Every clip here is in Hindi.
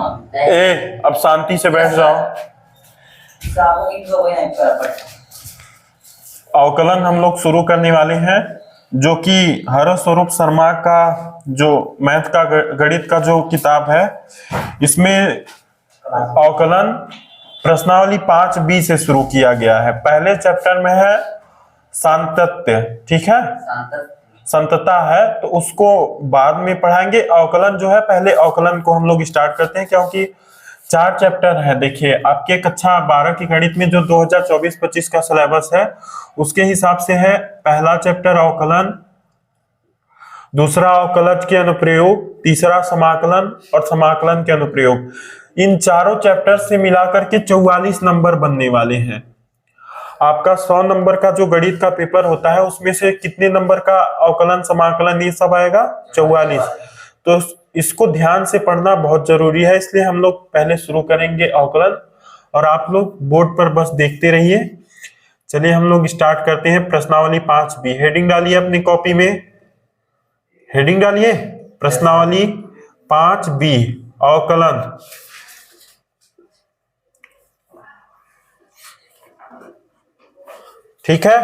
अब शांति से बैठ जाओ। अवकलन हम लोग शुरू करने वाले हैं, जो कि हरस स्वरूप शर्मा का जो मैथ का गणित का जो किताब है, इसमें अवकलन प्रश्नावली 5B से शुरू किया गया है। पहले चैप्टर में है सांतत्य, ठीक है, संतता है, तो उसको बाद में पढ़ाएंगे। अवकलन जो है, पहले अवकलन को हम लोग स्टार्ट करते हैं, क्योंकि 4 चैप्टर है। देखिए आपके कक्षा 12 की गणित में जो 2024-25 का सिलेबस है, उसके हिसाब से है पहला चैप्टर अवकलन, दूसरा अवकलज के अनुप्रयोग, तीसरा समाकलन और समाकलन के अनुप्रयोग। इन चारों चैप्टर से मिलाकर के 44 नंबर बनने वाले हैं। आपका 100 नंबर का जो गणित का पेपर होता है, उसमें से कितने नंबर का अवकलन समाकलन ये सब आएगा? 44। तो इसको ध्यान से पढ़ना बहुत जरूरी है, इसलिए हम लोग पहले शुरू करेंगे अवकलन, और आप लोग बोर्ड पर बस देखते रहिए। चलिए हम लोग स्टार्ट करते हैं। प्रश्नावली 5B, हेडिंग डालिए अपनी कॉपी में, हेडिंग डालिए प्रश्नावली 5B अवकलन। ठीक है,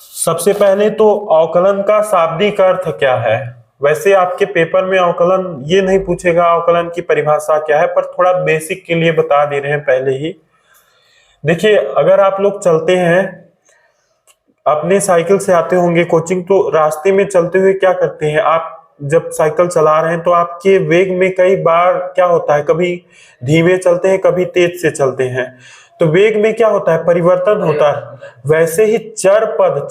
सबसे पहले तो अवकलन का शाब्दिक अर्थ क्या है। वैसे आपके पेपर में अवकलन ये नहीं पूछेगा अवकलन की परिभाषा क्या है, पर थोड़ा बेसिक के लिए बता दे रहे हैं पहले ही। देखिए अगर आप लोग चलते हैं, अपने साइकिल से आते होंगे कोचिंग, तो रास्ते में चलते हुए क्या करते हैं आप? जब साइकिल चला रहे हैं तो आपके वेग में कई बार क्या होता है, कभी धीमे चलते हैं, कभी तेज से चलते हैं, तो वेग में क्या होता है? परिवर्तन होता है। वैसे ही चर पद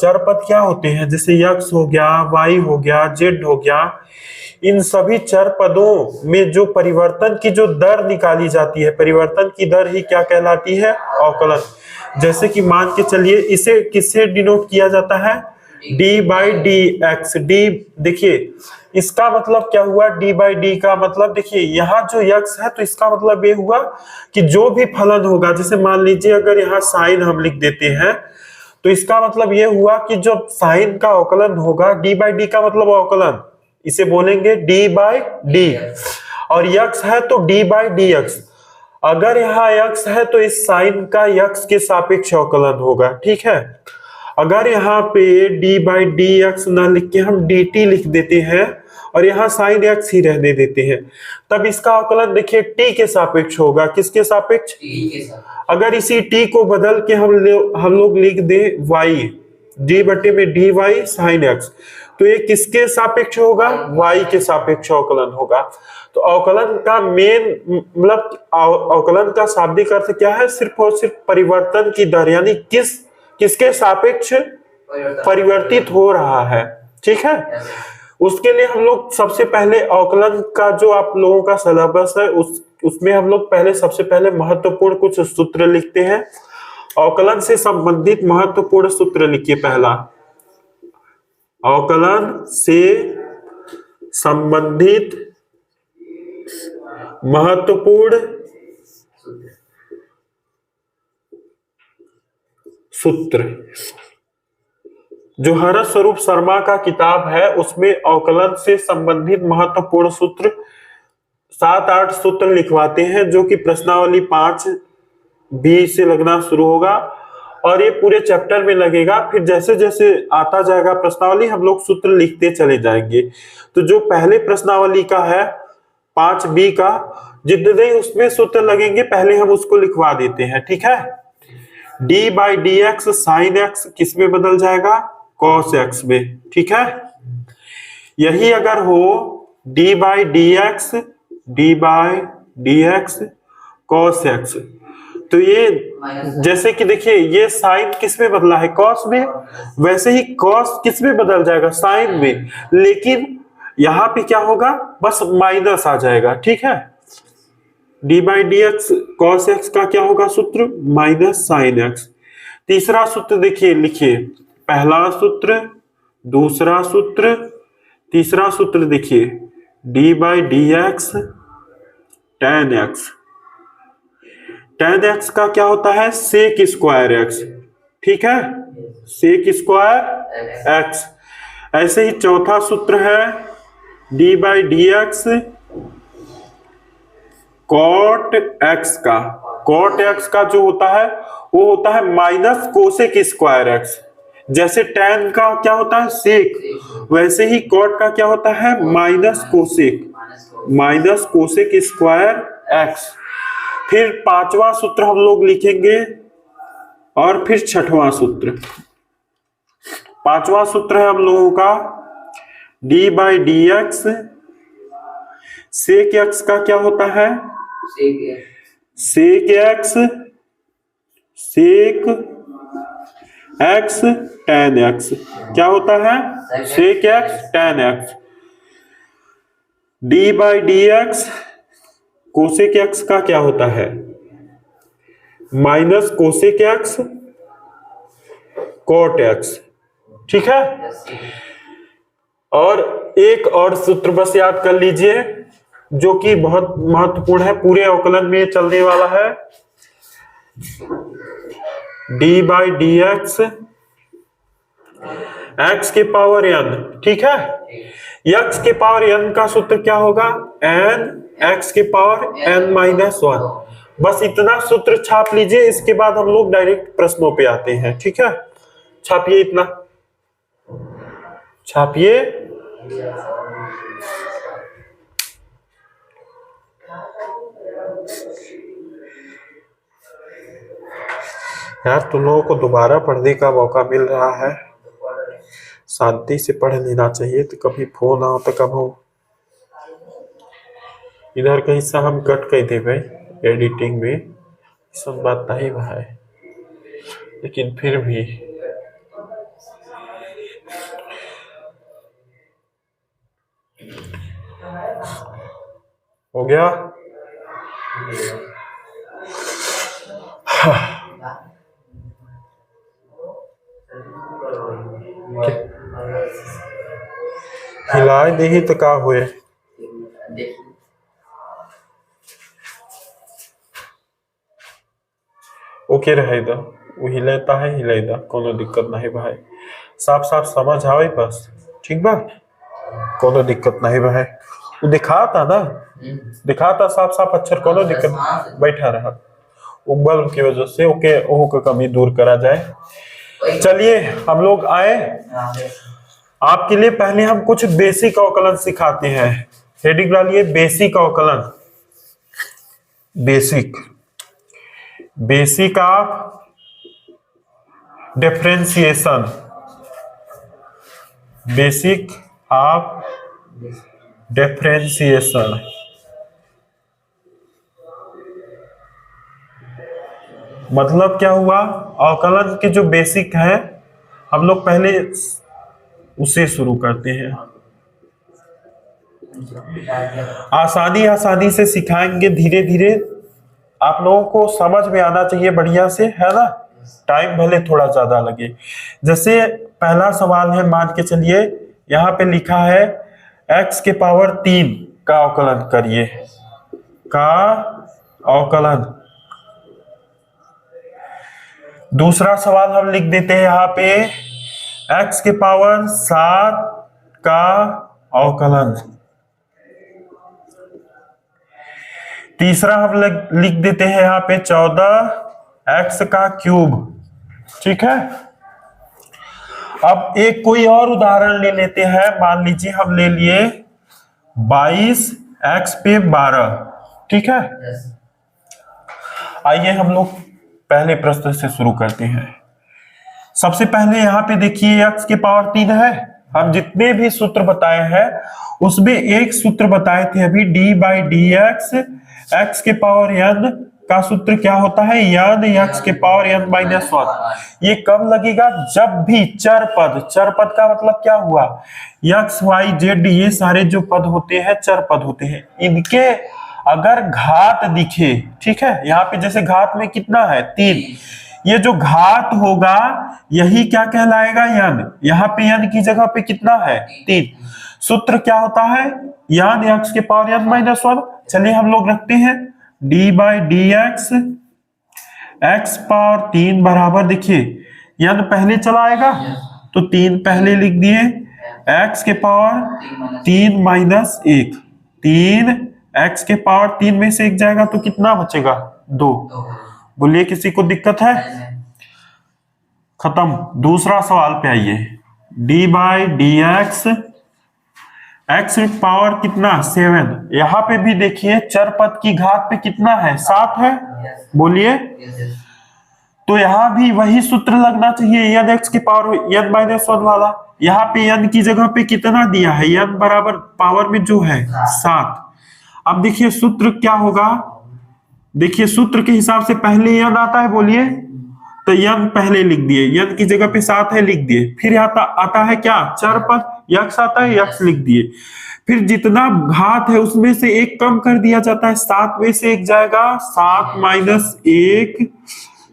क्या होते हैं? जैसे यक्स हो गया, वाई हो गया, जेड हो गया, इन सभी चर पदों में जो परिवर्तन की जो दर निकाली जाती है, परिवर्तन की दर ही क्या कहलाती है? अवकलन। जैसे कि मान के चलिए, इसे किससे डिनोट किया जाता है? d/dx। डी, देखिए इसका मतलब क्या हुआ? d/d का मतलब, देखिए यहाँ जो यक्स है, तो इसका मतलब ये हुआ कि जो भी फलन होगा, जैसे मान लीजिए अगर यहाँ साइन हम लिख देते हैं, तो इसका मतलब ये हुआ कि जो साइन का अवकलन होगा, d/d का मतलब अवकलन, इसे बोलेंगे d/d। और यक्स है तो d/dx। अगर यहाँ यक्स है तो इस साइन का यक्स के सापेक्ष अवकलन होगा, ठीक है। अगर यहाँ पे d/dx न लिख के हम dt लिख देते हैं और यहाँ साइन x ही रहने देते हैं, तब इसका अवकलन देखिए t के सापेक्ष होगा। किसके सापेक्ष? t के सापेक्ष। अगर इसी t को बदल के हम लोग लिख दे y, d/dy साइन x, तो ये किसके सापेक्ष होगा? y के सापेक्ष अवकलन होगा। तो अवकलन का मेन मतलब अवकलन का शाब्दिक अर्थ क्या है? सिर्फ और सिर्फ परिवर्तन की दर, यानी किसके सापेक्ष परिवर्तित हो रहा है, ठीक है। उसके लिए हम लोग सबसे पहले अवकलन का जो आप लोगों का सिलेबस है, उसमें हम लोग पहले सबसे पहले महत्वपूर्ण कुछ सूत्र लिखते हैं। अवकलन से संबंधित महत्वपूर्ण सूत्र लिखिए। पहला, अवकलन से संबंधित महत्वपूर्ण सूत्र, जो हरस स्वरूप शर्मा का किताब है, उसमें अवकलन से संबंधित महत्वपूर्ण सूत्र 7-8 सूत्र लिखवाते हैं, जो कि प्रश्नावली 5B से लगना शुरू होगा और ये पूरे चैप्टर में लगेगा। फिर जैसे जैसे आता जाएगा प्रश्नावली, हम लोग सूत्र लिखते चले जाएंगे। तो जो पहले प्रश्नावली का है 5B का, जितने उसमें सूत्र लगेंगे पहले हम उसको लिखवा देते हैं, ठीक है। d/dx साइन x किस में बदल जाएगा? cos x में, ठीक है। यही अगर हो d/dx cos x, तो ये जैसे कि देखिए ये साइन किस में बदला है? cos में। वैसे ही cos किस में बदल जाएगा? साइन में। लेकिन यहां पे क्या होगा? बस माइनस आ जाएगा, ठीक है। d/dx cos x का क्या होगा सूत्र? Minus sine x। तीसरा सूत्र देखिए, लिखिए, पहला सूत्र, दूसरा सूत्र, तीसरा सूत्र देखिए, d/dx tan x। tan x का क्या होता है? sec स्क्वायर x, ठीक है, sec स्क्वायर x। ऐसे ही चौथा सूत्र है d/dx कॉट एक्स का, कॉट एक्स का जो होता है वो होता है माइनस कोसेक स्क्वायर एक्स। जैसे tan का क्या होता है सेक, वैसे ही कॉट का क्या होता है माइनस कोसेक स्क्वायर एक्स। फिर पांचवा सूत्र हम लोग लिखेंगे और फिर छठवां सूत्र। पांचवा सूत्र है हम लोगों का d by d x, sec x का क्या होता है सेक एक्स tan एक्स, क्या होता है sec x tan x. D by d x cosec x का क्या होता है minus cosec x cot x. ठीक है, और एक और सूत्र बस याद कर लीजिए जो कि बहुत महत्वपूर्ण है, पूरे अवकलन में चलने वाला है। D by d x x के पावर n, ठीक है, एक्स के पावर n का सूत्र क्या होगा n एक्स के पावर n माइनस 1। बस इतना सूत्र छाप लीजिए, इसके बाद हम लोग डायरेक्ट प्रश्नों पे आते हैं। ठीक है, छापिए, इतना छापिए। यार तुम लोगों को दोबारा पढ़ने का मौका मिल रहा है, शांति से पढ़ लेना चाहिए। तो कभी फोन आओ तो कब हो इधर का हिस्सा हम कट कर दे भाई एडिटिंग में, सब बात नहीं भाई, लेकिन फिर भी हो गया। हिलाए नहीं तो का हुए, ओके रहेगा, वो हिलेता है हिलेगा, कोनो दिक्कत नहीं भाई, साफ साफ समझ आवे बस। ठीक बा, कोनो दिक्कत नहीं भाई, वो दिखाता ना, दिखाता साफ साफ अक्षर, कोनो दिक्कत, बैठा रहा वो बल्ब की वजह से। ओके, ओह का कमी दूर करा जाए। चलिए हम लोग आए, आपके लिए पहले हम कुछ बेसिक अवकलन सिखाते हैं। हेडिंग डालिए बेसिक अवकलन, basic of differentiation, basic of differentiation. मतलब क्या हुआ, अवकलन के जो बेसिक है हम लोग पहले उसे शुरू करते हैं। आसानी से सिखाएंगे, धीरे धीरे आप लोगों को समझ में आना चाहिए बढ़िया से, है ना। टाइम भले थोड़ा ज्यादा लगे। जैसे पहला सवाल है, मान के चलिए यहाँ पे लिखा है x के पावर 3 का अवकलन करिए, का अवकलन। दूसरा सवाल हम लिख देते हैं यहाँ पे x के पावर 7 का अवकलन। तीसरा हम लिख देते हैं यहाँ पे 14x का क्यूब। ठीक है, अब एक कोई और उदाहरण ले लेते हैं। मान लीजिए हम ले लिए 22x पे 12। ठीक है, आइए हम लोग पहले प्रश्न से शुरू करते हैं। सबसे पहले यहाँ पे देखिए x के पावर 3 है। हम जितने भी सूत्र बताए हैं उसमें एक सूत्र बताए थे अभी, D by d x, x के पावर n का सूत्र क्या होता है, n एक्स के पावर n माइनस 1। ये कब लगेगा, जब भी चर पद का मतलब क्या हुआ, x y z ये सारे जो पद होते हैं चर पद होते हैं, इनके अगर घात दिखे, ठीक है, यहाँ पे जैसे घात में कितना है 3, ये जो घात होगा यही क्या कहलाएगा, n। यहाँ पे n की जगह पे कितना है 3। सूत्र क्या होता है, n एक्स के पावर n माइनस 1। चलिए हम लोग रखते हैं d by d x, x power 3 बराबर, देखिए n पहले चला आएगा तो 3 पहले लिख दिए, x के पावर 3 माइनस 1, 3 x के पावर 3 में से 1 जाएगा तो कितना बचेगा 2। बोलिए किसी को दिक्कत है? खत्म। दूसरा सवाल पे आइए। D by d x power कितना 7। यहाँ पे भी देखिए चर पद की घात पे कितना है 7 है। बोलिए। तो यहाँ भी वही सूत्र लगना चाहिए यन एक्स की पावर n माइनस 1 वाला। यहाँ पे n की जगह पे कितना दिया है n बराबर पावर में जो है 7। अब देखिए सूत्र क्या होगा। देखिए सूत्र के हिसाब से पहले n आता है। बोलिए। तो n पहले लिख दिए, n की जगह पे 7 है लिख दिए। फिर आता है क्या चर पद यक्स आता है, यक्स लिख दिए। फिर जितना घात है उसमें से 1 कम कर दिया जाता है। 7 में से 1 जाएगा 7 माइनस 1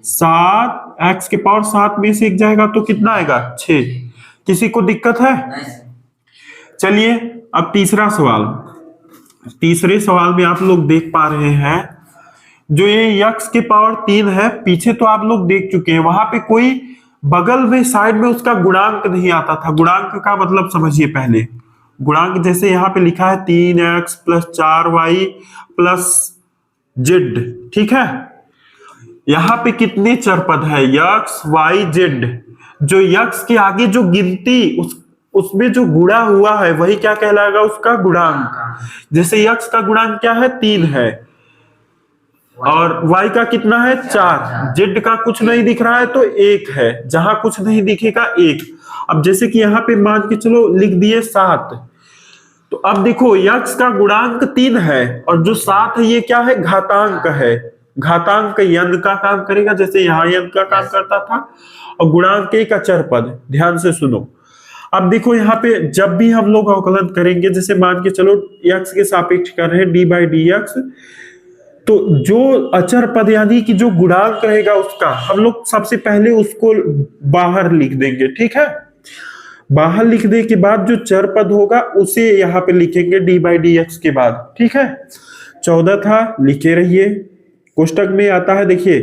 7 एक्स के पावर 7 में से 1 जाएगा तो कितना आएगा 6। किसी को दिक्कत है? चलिए अब तीसरा सवाल। तीसरे सवाल में आप लोग देख पा रहे हैं जो ये यक्स के पावर 3 है, पीछे तो आप लोग देख चुके हैं। वहां पे कोई बगल में साइड में उसका गुणांक नहीं आता था। गुणांक का मतलब समझिए पहले। गुणांक जैसे यहाँ पे लिखा है 3x plus 4y plus Z, ठीक है। यहाँ पे कितने चर पद है यक्स वाई जेड। जो यक्स के आगे जो गिनती उसमें जो गुणा हुआ है वही क्या कहलाएगा उसका गुणांक। जैसे यक्स का गुणांक क्या है 3 है और y का कितना है 4। जेड का कुछ नहीं दिख रहा है तो 1 है, जहां कुछ नहीं दिखेगा 1। अब जैसे कि यहाँ पे मान के चलो लिख दिए 7। तो अब देखो यक्स का गुणांक 3 है और जो 7 है ये क्या है घातांक है। घातांक यन का काम करेगा जैसे यहाँ यन का काम करता था। और गुणांक का चर पद। ध्यान से सुनो। अब देखो यहाँ पे जब भी हम लोग अवकलन करेंगे, जैसे मान के चलो यक्स के सापेक्ष कर रहे हैं डी बाई डी एक्स, तो जो अचर पद यानी कि जो गुणांक रहेगा उसका हम लोग सबसे पहले उसको बाहर लिख देंगे, ठीक है। बाहर लिखने के बाद जो चर पद होगा उसे यहाँ पे लिखेंगे डी बाई डी एक्स के बाद, ठीक है। 14 था, लिखे रहिए। कोष्टक में आता है देखिए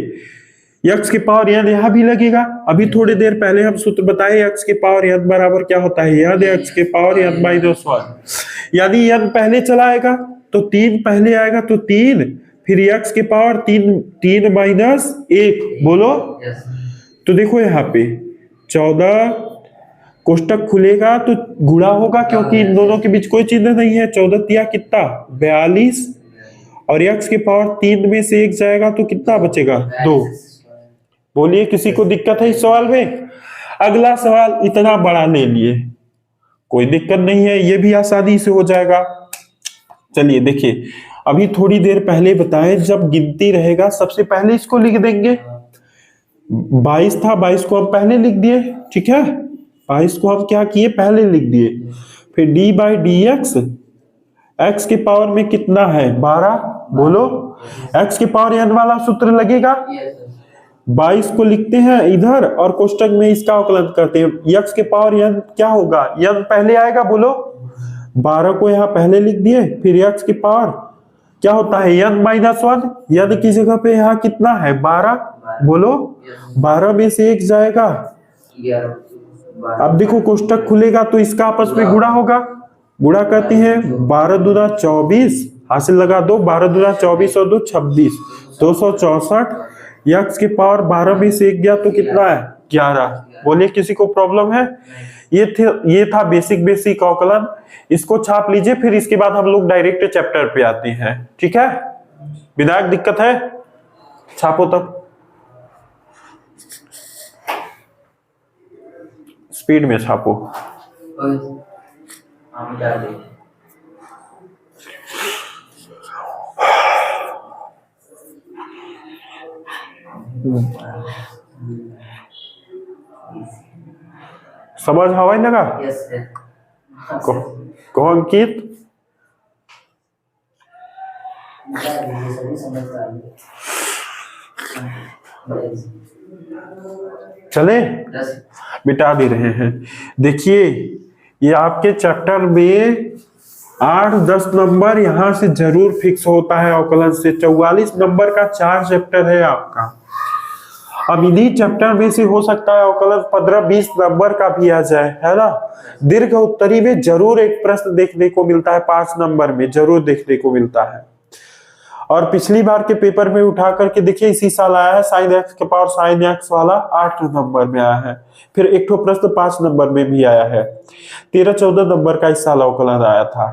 यक्स के पावर यन यहाँ भी लगेगा। अभी थोड़ी देर पहले हम सूत्र बताए यक्स के पावर यन बराबर क्या होता है यन एक्स के पावर यन माइनस 1। यानी यन पहले चला आएगा तो 3 पहले आएगा तो 3, फिर यक्स के पावर 3 माइनस 1। बोलो। तो देखो यहाँ पे 14 कोष्टक खुलेगा तो गुणा होगा क्योंकि इन दोनों के बीच कोई चिन्ह नहीं है। 14 तिया कितना 42 और यक्स के पावर 3 में से 1 जाएगा तो कितना बचेगा 2। बोलिए किसी को दिक्कत है इस सवाल में? अगला सवाल इतना बड़ा ले लिए, कोई दिक्कत नहीं है, ये भी आसानी से हो जाएगा। चलिए देखिए अभी थोड़ी देर पहले बताएं जब गिनती रहेगा सबसे पहले इसको लिख देंगे। 22 था, 22 को हम पहले लिख दिए, ठीक है। 22 को हम क्या किए पहले लिख दिए। फिर D by d x, x के पावर में कितना है 12। बोलो। एक्स के पावर एन वाला सूत्र लगेगा। 22 को लिखते हैं इधर और कोष्टक में इसका अवकलन करते हैं। यक्स के पावर एन क्या होगा एन पहले आएगा। बोलो। 12 को यहाँ पहले लिख दिए। फिर यक्स की पावर क्या होता है n माइनस 1। यन की जगह पे यहाँ कितना है 12। बोलो। 12 में से 1 जाएगा। अब देखो कोष्टक खुलेगा तो इसका आपस में गुणा होगा। गुणा करते हैं 12 दूना 24, हासिल लगा दो 12 दूना 24 और 2 26, 264। यक्स के पावर 12 में से 1 गया तो कितना है 11। बोलिए किसी को प्रॉब्लम है? ये था बेसिक अवकलन। इसको छाप लीजिए, फिर इसके बाद हम लोग डायरेक्ट चैप्टर पे आते हैं, ठीक है। विनायक दिक्कत है? छापो तब स्पीड में छापो। समझ हवा लगा? कहो अंकित। चले बिटा भी रहे हैं। देखिए ये आपके चैप्टर में 8-10 नंबर यहां से जरूर फिक्स होता है अवकलन से। 44 नंबर का 4 चैप्टर है आपका। अब इन्हीं चैप्टर में से हो सकता है अवकलन 15-20 नंबर का भी आ जाए, है ना। दीर्घ उत्तरी में जरूर एक प्रश्न देखने को मिलता है, 5 नंबर में जरूर देखने को मिलता है। और पिछली बार के पेपर में उठा करके देखिए इसी साल आया है साइन एक्स के पावर साइन एक्स वाला 8 नंबर में आया है। फिर एक ठो प्रश्न 5 नंबर में भी आया है। 13-14 नंबर का इस साल अवकलन आया था।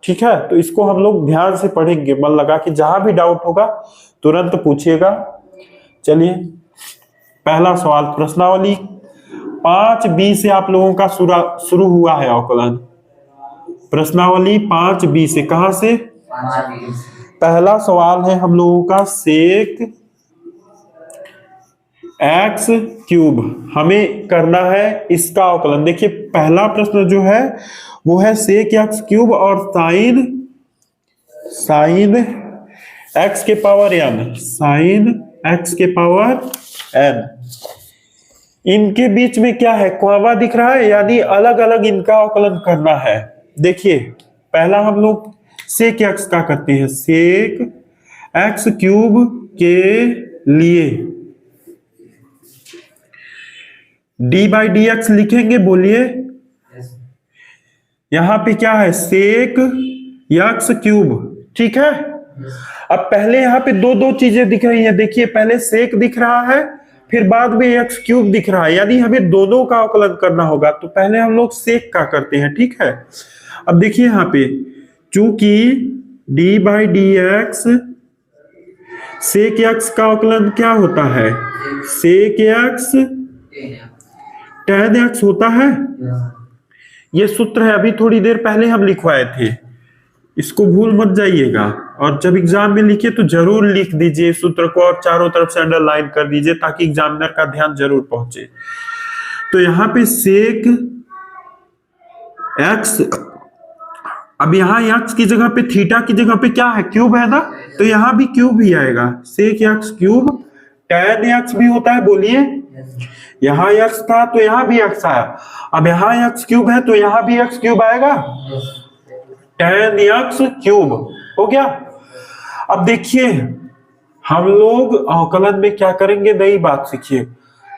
ठीक है, तो इसको हम लोग ध्यान से पढ़ेंगे, मन लगा कि जहां भी डाउट होगा तुरंत पूछिएगा। चलिए पहला सवाल, प्रश्नावली 5B से आप लोगों का शुरू हुआ है अवकलन। प्रश्नावली 5B से, कहां से? पहला सवाल है हम लोगों का सेक एक्स क्यूब, हमें करना है इसका अवकलन। देखिए पहला प्रश्न जो है वो है सेक एक्स क्यूब और साइन एक्स के पावर एन, साइन एक्स के पावर एन, इनके बीच में क्या है, कॉमा दिख रहा है, यानी अलग अलग इनका अवकलन करना है। देखिए पहला हम लोग सेक एक्स का करते हैं, सेक एक्स क्यूब के लिए डी बाई डी एक्स लिखेंगे, बोलिए। यहां पे क्या है, सेक एक्स क्यूब, ठीक है। अब पहले यहां पे दो दो चीजें दिख रही है, देखिए पहले सेक दिख रहा है, फिर बाद में एक्स क्यूब दिख रहा है, यानी हमें दोनों का अवकलन करना होगा। तो पहले हम लोग सेक का करते हैं, ठीक है। अब देखिए यहां पे चूंकि d by d x, sec x का अवकलन क्या होता है, सेक एक्स tan एक्स होता है। ये सूत्र है, अभी थोड़ी देर पहले हम लिखवाए थे, इसको भूल मत जाइएगा। और जब एग्जाम में लिखिए तो जरूर लिख दीजिए सूत्र को और चारों तरफ से अंडरलाइन कर दीजिए ताकि एग्जामिनर का ध्यान जरूर पहुंचे। तो यहां पे सेक एक्स, अब यहां एक्स की जगह पे थीटा की जगह पे क्या है, क्यूब है ना, तो यहां भी क्यूब ही आएगा, sec x cube. tan x भी होता है, बोलिए। यहां एक्स था तो यहां भी एक्स आया, अब यहां एक्स क्यूब है तो यहां भी एक्स क्यूब आएगा, tan एक्स क्यूब हो गया। अब देखिए हम लोग अवकलन में क्या करेंगे, नई बात सीखिए,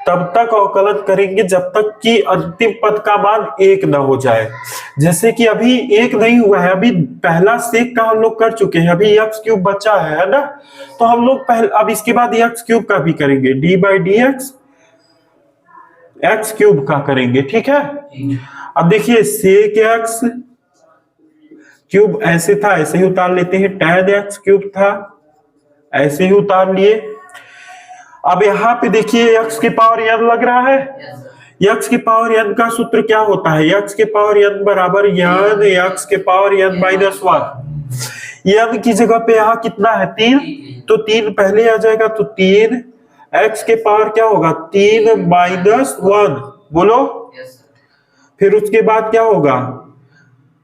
तब तक अवकलन करेंगे जब तक कि अंतिम पद का मान 1 न हो जाए। जैसे कि अभी 1 नहीं हुआ है, अभी पहला सेक का हम लोग कर चुके हैं, अभी एक्स क्यूब बचा है ना, तो हम लोग पहले, अब इसके बाद एक्स क्यूब का भी करेंगे, D by d x x cube का करेंगे, ठीक है। अब देखिए सेक एक्स क्यूब ऐसे था, ऐसे ही उतार लेते हैं, tan एक्स क्यूब था, ऐसे ही उतार लिए। अब यहां पे देखिए x के पावर n लग रहा है, x के पावर n का सूत्र क्या होता है, x के पावर n बराबर n x के पावर n माइनस 1। n की जगह पे यहां कितना है, 3, तो 3 पहले आ जाएगा, तो 3 x के पावर क्या होगा, 3 माइनस 1, बोलो। फिर उसके बाद क्या होगा,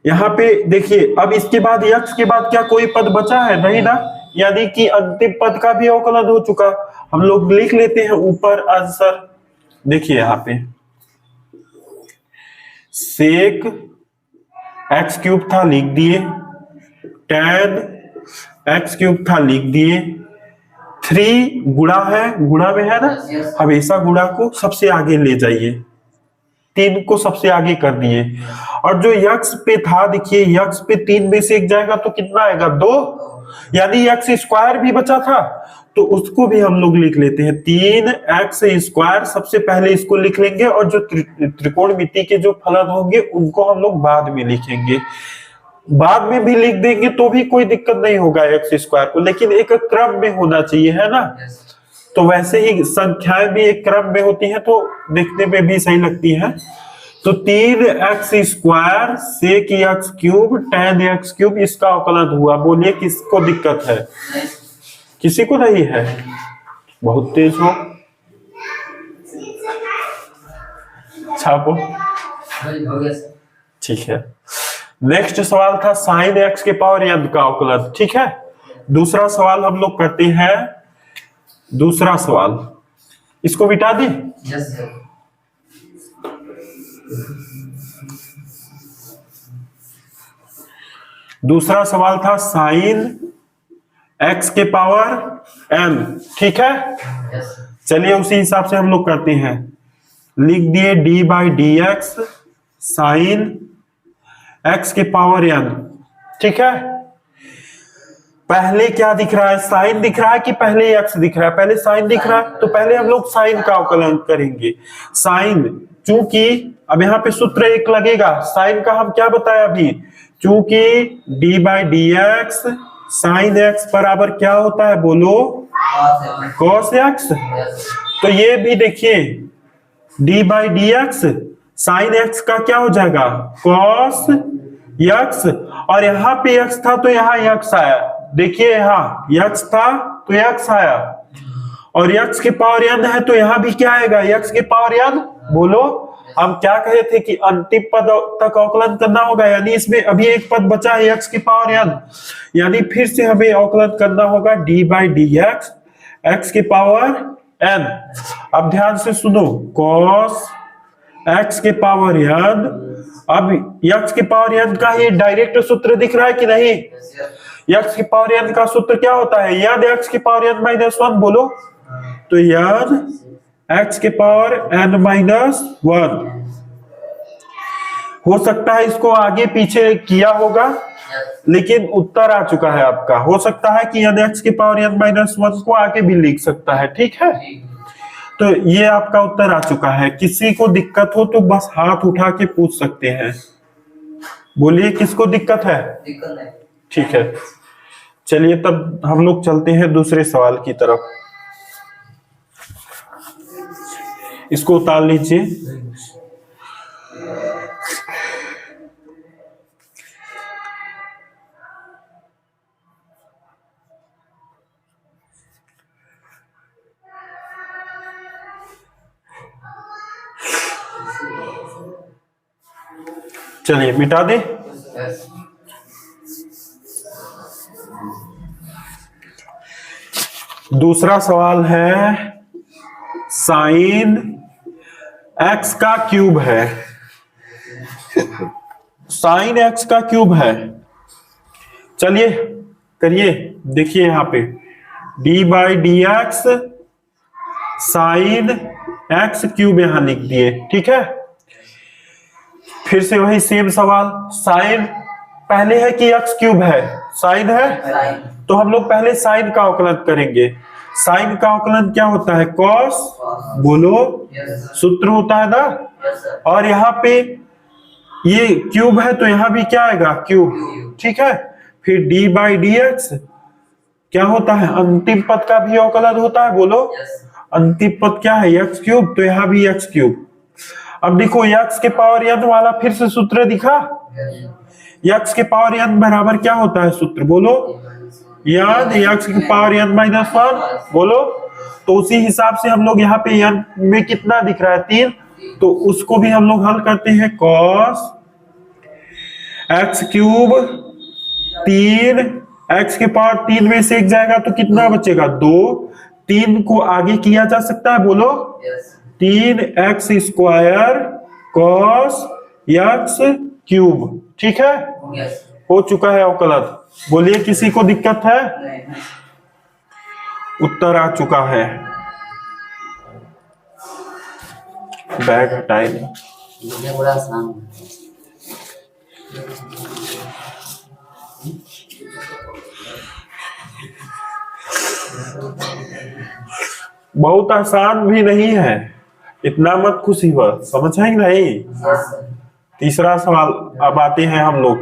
यहां पे देखिए, अब इसके बाद x के बाद क्या कोई पद बचा है, नहीं ना, यानी कि अंतिम पद का भी अवकलन हो चुका। हम लोग लिख लेते हैं ऊपर आंसर, देखिए यहां पे सेक एक्स क्यूब था, लिख दिए, tan एक्स क्यूब था, लिख दिए, 3 गुणा है, गुणा में है ना, हमेशा गुणा को सबसे आगे ले जाइए, 3 को सबसे आगे कर दिए। और जो यक्स पे था, देखिए यक्स पे 3 में से 1 जाएगा तो कितना आएगा, 2, यानी एक्स स्क्वायर भी बचा था, तो उसको भी हम लोग लिख लेते हैं, 3x स्क्वायर। सबसे पहले इसको लिख लेंगे और जो त्रिकोणमिति के जो फलन होंगे उनको हम लोग बाद में लिखेंगे, बाद में भी लिख देंगे तो भी कोई दिक्कत नहीं होगा एक्स स्क्वायर को, लेकिन एक क्रम में होना चाहिए, है ना। तो वैसे ही संख्याएं भी एक क्रम में होती हैं तो देखने में भी सही लगती है। तो 3x square sec x cube tan x cube, इसका अवकलन हुआ। बोलिए किसको दिक्कत है, किसी को नहीं है, बहुत तेज हो, छापो, ठीक है। नेक्स्ट सवाल था साइन एक्स के पावर n का अवकलन, ठीक है। दूसरा सवाल हम लोग करते हैं, दूसरा सवाल, इसको मिटा दी, दूसरा सवाल था साइन एक्स के पावर n, ठीक है। चलिए उसी हिसाब से हम लोग करते हैं, लिख दिए D by d x sine x के पावर n, ठीक है। पहले क्या दिख रहा है, साइन दिख रहा है कि पहले एक्स दिख रहा है? पहले साइन दिख रहा है, तो पहले हम लोग साइन का अवकलन करेंगे। साइन, चूंकि अब यहाँ पे सूत्र एक लगेगा, साइन का हम क्या बताया अभी, चूंकि d by d x sine x बराबर क्या होता है, बोलो, कॉस एक्स। तो ये भी देखिए, D by d x sine x का क्या हो जाएगा, कॉस एक्स, और यहाँ पे एक्स था तो यहाँ एक्स आया। देखिए यहाँ एक्स था तो एक्स आया, और एक्स के पावर n है तो यहाँ भी क्या आएगा, एक्स के पावर n। बोलो, हम क्या कहे थे कि अंतिम पद तक अवकलन करना होगा, यानी इसमें अभी एक पद बचा है एक्स की पावर n, यानी फिर से हमें अवकलन करना होगा D by d x x की पावर n। अब ध्यान से सुनो, कॉस एक्स के पावर n, अब एक्स के पावर n का ये डायरेक्ट सूत्र दिख रहा है कि नहीं, एक्स की पावर n का सूत्र क्या होता है, याद एक्स की पावर n माइनस वन। बोलो, तो याद एक्स के पावर n माइनस वन। हो सकता है इसको आगे पीछे किया होगा, लेकिन उत्तर आ चुका है आपका। हो सकता है कि याद एक्स के पावर n माइनस वन को आगे भी लिख सकता है, ठीक है। तो ये आपका उत्तर आ चुका है। किसी को दिक्कत हो तो बस हाथ उठा के पूछ सकते हैं। बोलिए, किसको दिक्कत है? ठीक है, चलिए तब हम लोग चलते हैं दूसरे सवाल की तरफ। इसको उतार लीजिए। चलिए मिटा दे। दूसरा सवाल है, साइन एक्स का क्यूब है, साइन एक्स का क्यूब है। चलिए करिए, देखिए यहां पे D by d x sine x cube यहां लिख दिए, ठीक है। फिर से वही सेम सवाल, साइन पहले है कि एक्स क्यूब है, साइन है, तो हम लोग पहले साइन का अवकलन करेंगे। साइन का अवकलन क्या होता है, कॉस। बोलो, सूत्र होता है ना, और यहाँ पे ये क्यूब है तो यहाँ भी क्या आएगा, क्यूब, ठीक है। फिर डी बाई डी एक्स क्या होता है, अंतिम पद का भी अवकलन होता है। बोलो, अंतिम पद क्या है, एक्स क्यूब, तो यहाँ भी एक्स क्यूब। अब देखो एक्स के पावर n वाला फिर से सूत्र दिखा, एक्स के पावर n बराबर क्या होता है सूत्र, बोलो, याद एक्स की पावर n माइनस वन। बोलो, तो उसी हिसाब से हम लोग यहाँ पे n में कितना दिख रहा है, 3, तो उसको भी हम लोग हल करते हैं। कॉस एक्स क्यूब 3, एक्स के पावर 3 में से एक जाएगा तो कितना बचेगा, 2। 3 को आगे किया जा सकता है, बोलो, 3 x square cos x cube, ठीक है। हो चुका है अवकलन। बोलिए, किसी को दिक्कत है? उत्तर आ चुका है। बैग हटाएंगे। बहुत आसान भी नहीं है, इतना मत खुशी हुआ, समझ है नहीं। तीसरा सवाल अब आते हैं हम लोग।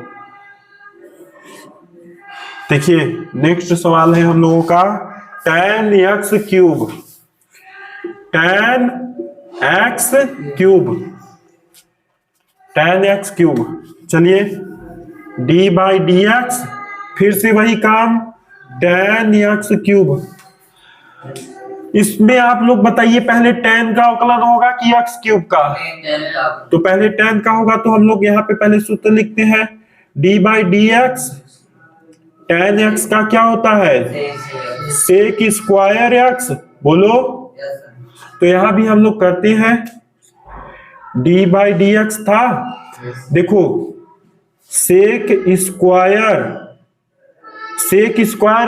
देखिए नेक्स्ट सवाल है हम लोगों का, tan x cube, tan x cube, tan x cube. चलिए d बाई डी एक्स, फिर से वही काम, tan एक्स क्यूब। इसमें आप लोग बताइए, पहले tan का अवकलन होगा कि एक्स क्यूब का? तो पहले tan का होगा, तो हम लोग यहाँ पे पहले सूत्र लिखते हैं, d by d x, tan x का क्या होता है, सेक स्क्वायर एक्स। बोलो, तो यहां भी हम लोग करते हैं, d बाई डी एक्स था, देखो सेक स्क्वायर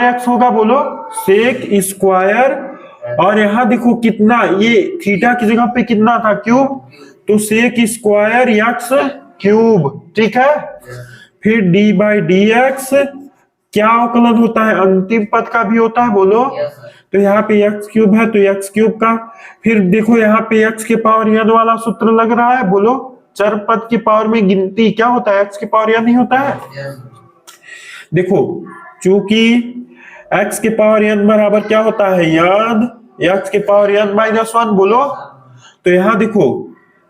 एक्स होगा। बोलो, सेक स्क्वायर, और यहां देखो कितना, ये थीटा की जगह पे कितना था, क्यूब, तो सेक स्क्वायर एक्स क्यूब, ठीक है। फिर d बाई डी एक्स क्या अवकलन होता है? अंतिम पद का भी होता है, बोलो। तो यहाँ पे एक्स क्यूब है तो एक्स क्यूब का, फिर देखो यहाँ पे एक्स के पावर n वाला सूत्र लग रहा है, बोलो। चर पद की पावर में गिनती क्या होता है? एक्स की पावर n ही होता है। देखो चूंकि एक्स के पावर n बराबर क्या होता है? n एक्स के पावर n-1, बोलो। तो यहां देखो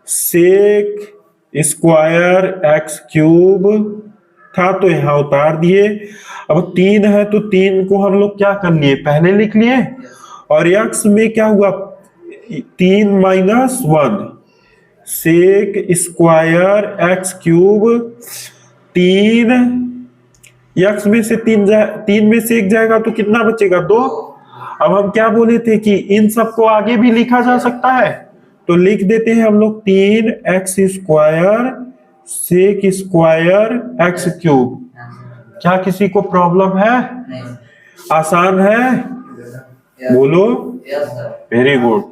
सेक स्क्वायर एक्स क्यूब था तो यहां उतार दिए। अब 3 है तो 3 को हम लोग क्या कर लिए? पहले लिख लिए। और एक्स में क्या हुआ? 3-1 sec square x cube. 3 x में से 3 में से 1 जाएगा तो कितना बचेगा? 2। अब हम क्या बोले थे कि इन सबको आगे भी लिखा जा सकता है, तो लिख देते हैं हम लोग 3 x square sec square x cube. क्या किसी को प्रॉब्लम है? आसान है, बोलो। वेरी गुड,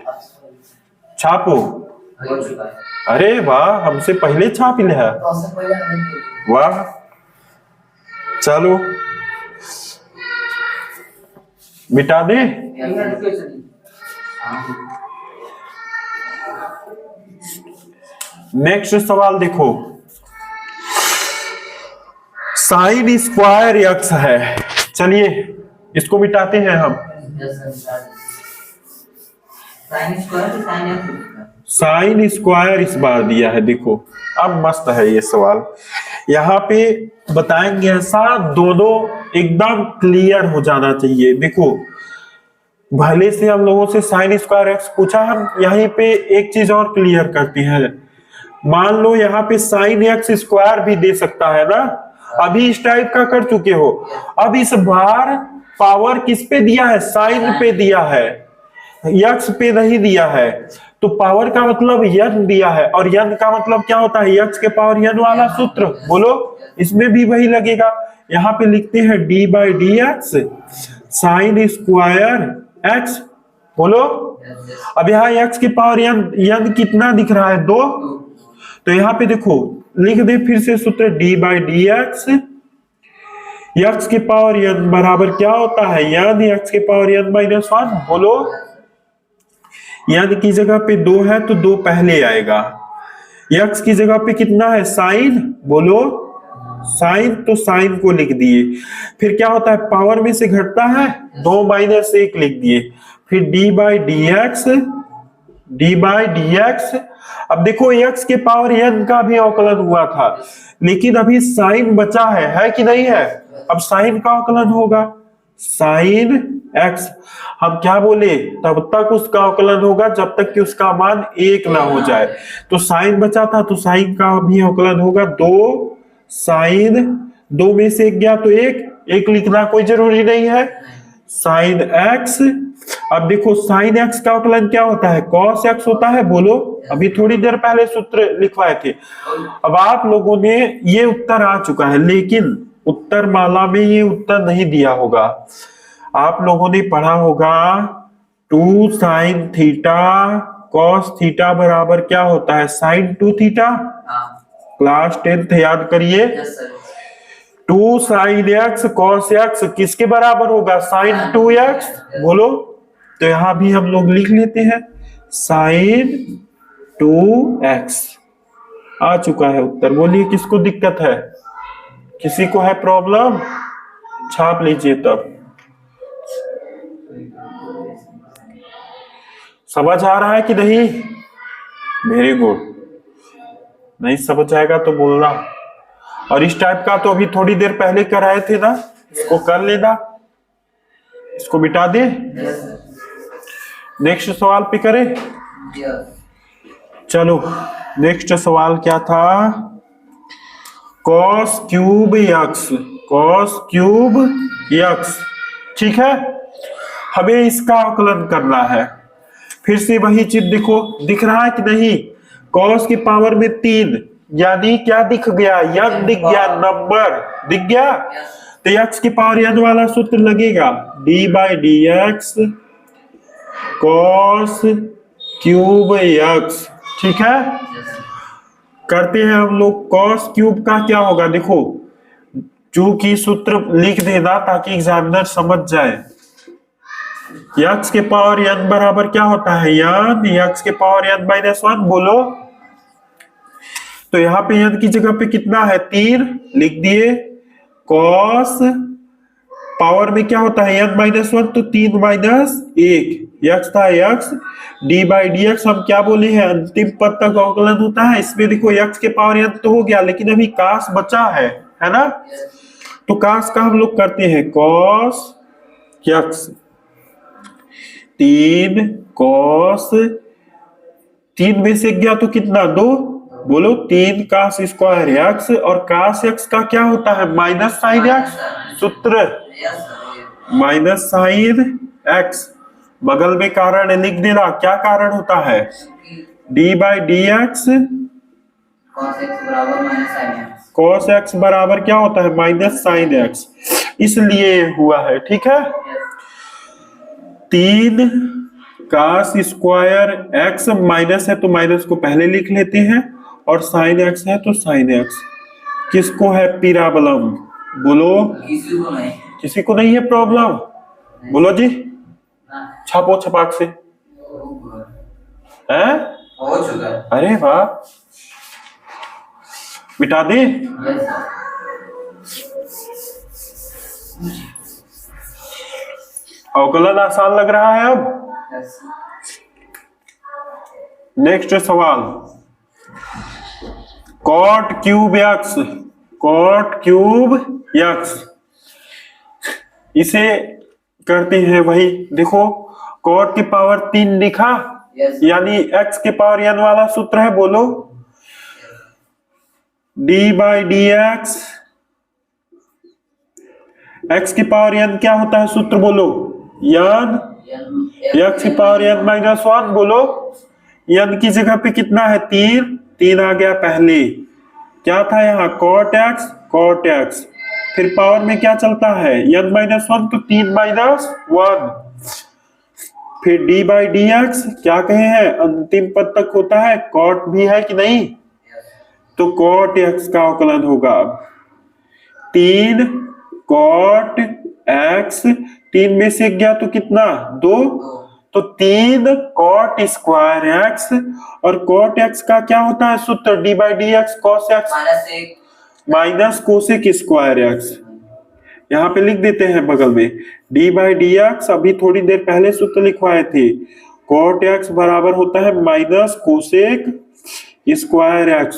छापो। अरे वाह, हमसे पहले छाप लिया। वाह, चलो मिटा दे। नेक्स्ट सवाल देखो, साइन स्क्वायर एक्स है। चलिए इसको मिटाते हैं हम। साइन स्क्वायर इस बार दिया है, देखो अब मस्त है ये सवाल। यहाँ पे बताएंगे ऐसा, दोनों एकदम क्लियर हो जाना चाहिए। देखो भले से हम लोगों से साइन स्क्वायर एक्स पूछा, हम यहीं पे एक चीज और क्लियर करते हैं। मान लो यहाँ पे साइन एक्स स्क्वायर भी दे सकता है ना, अभी इस टाइप का कर चुके हो। अब इस बार पावर किस पे दिया है? साइन पे दिया है, यक्स पे नहीं दिया है। तो पावर का मतलब यन दिया है, और यन का मतलब क्या होता है? यक्स के पावर यन वाला सूत्र, बोलो। इसमें भी वही लगेगा। यहाँ पे लिखते हैं d by d x sine square x, बोलो। अब यहाँ एक्स के पावर यन कितना दिख रहा है? 2। तो यहाँ पे देखो लिख दे फिर से सूत्र D by d x. X के पावर n बराबर क्या होता है? n एक्स के पावर n-1, बोलो। n की जगह पे 2 है तो 2 पहले आएगा। x की जगह पे कितना है? साइन, बोलो। साइन, तो साइन को लिख दिए। फिर क्या होता है? पावर में से घटता है, 2-1 लिख दिए। फिर D by d x, d by d x. अब देखो x के पावर n का भी अवकलन हुआ था, लेकिन अभी साइन बचा है कि नहीं है? अब साइन का अवकलन होगा, साइन x। हम क्या बोले? तब तक उसका अवकलन होगा जब तक कि उसका मान 1 ना हो जाए। तो साइन बचा था तो साइन का भी अवकलन होगा 2 साइन, 2 में से 1 गया तो 1 लिखना कोई जरूरी नहीं है, साइन x। अब देखो साइन x का अवकलन क्या होता है? कॉस x होता है, बोलो। अभी थोड़ी देर पहले सूत्र लिखवाए थे। अब आप लोगों ने ये उत्तर आ चुका है, लेकिन उत्तर माला में ये उत्तर नहीं दिया होगा। आप लोगों ने पढ़ा होगा 2 साइन थीटा कॉस थीटा बराबर क्या होता है? Sign 2 theta. क्लास 10th याद करिए। 2 साइन एक्स कॉस एक्स किसके बराबर होगा? साइन 2x, बोलो। तो यहां भी हम लोग लिख लेते हैं साइन 2x। आ चुका है उत्तर। बोलिए किसको दिक्कत है? किसी को है प्रॉब्लम? छाप लीजिए तब। समझ आ रहा है कि नहीं? Very good. नहीं समझ आएगा तो बोलना। और इस टाइप का तो अभी थोड़ी देर पहले कराए थे ना, इसको कर लेना, इसको मिटा दे। नेक्स्ट सवाल पे करें। चलो नेक्स्ट सवाल क्या था? Cos cube x, cos cube x, ठीक है। हमें इसका आकलन करना है। फिर से वही चीज देखो, दिख रहा है कि नहीं? कॉस की पावर में 3, यानी क्या दिख गया? यन दिख गया, नंबर दिख गया। तो एक्स की पावर यन वाला सूत्र लगेगा D by d x cos cube x, ठीक है। करते हैं हम लोग। कॉस क्यूब का क्या होगा? देखो चूंकि सूत्र लिख देना ताकि एग्जामिनर समझ जाए। x के पावर n बराबर क्या होता है, n x के पावर n माइनस 1, बोलो। तो यहाँ पे n की जगह पे कितना है, 3 लिख दिए। कॉस पावर में क्या होता है n माइनस 1, तो 3 माइनस 1, x था x, d by d x हम क्या बोले हैं, अंतिम पद तक अवकलन होता है। इसमें देखो x के पावर n तो हो गया, लेकिन अभी कास बचा है ना। तो कास का हम लोग करते हैं कॉस x, 3 कॉस, 3 में से गया तो कितना, 2, बोलो। 3 कास स्क्वायर x, और कास x का क्या होता है, माइनस साइन x, सूत्र माइनस साइन x। बगल में कारण लिख देना, क्या कारण होता है, d by d x cos x बराबर क्या होता है, माइनस साइन एक्स, इसलिए हुआ है। ठीक है, 3 कास स्क्वायर एक्स, माइनस है तो माइनस को पहले लिख लेते हैं, और साइन एक्स है तो साइन एक्स। किसको है पैराबोलम, बोलो। किसी को नहीं है प्रॉब्लम, बोलो जी। छापो छपाक से, हैं? अरे वाह, मिटा दे। अवकलन आसान लग रहा है अब। नेक्स्ट सवाल, cot cube x, cot cube x, इसे करते हैं वही। देखो कॉट की पावर 3 लिखा, यानी x के पावर n वाला सूत्र है, बोलो। d by d x, x की पावर n क्या होता है, सूत्र बोलो, n x की पावर n माइनस 1, बोलो। n की जगह पे कितना है, 3 आ गया पहले, क्या था यहाँ, कॉट x, फिर पावर में क्या चलता है, n माइनस 1, तो 3 माइनस 1, फिर d बाई डी एक्स, क्या कहे हैं, अंतिम पद तक होता है, कॉट भी है कि नहीं, तो कॉट x का अवकलन होगा। 3 कॉट x, 3 में से गया तो कितना, 2, तो 3 कॉट स्क्वायर x, और कॉट x का क्या होता है सूत्र, d by d x cos x minus cosec square x। यहाँ पे लिख देते हैं बगल में, d बाई डी एक्स, अभी थोड़ी देर पहले सूत्र लिखवाए थे, कॉट x बराबर होता है माइनस कोसेक स्क्वायर x।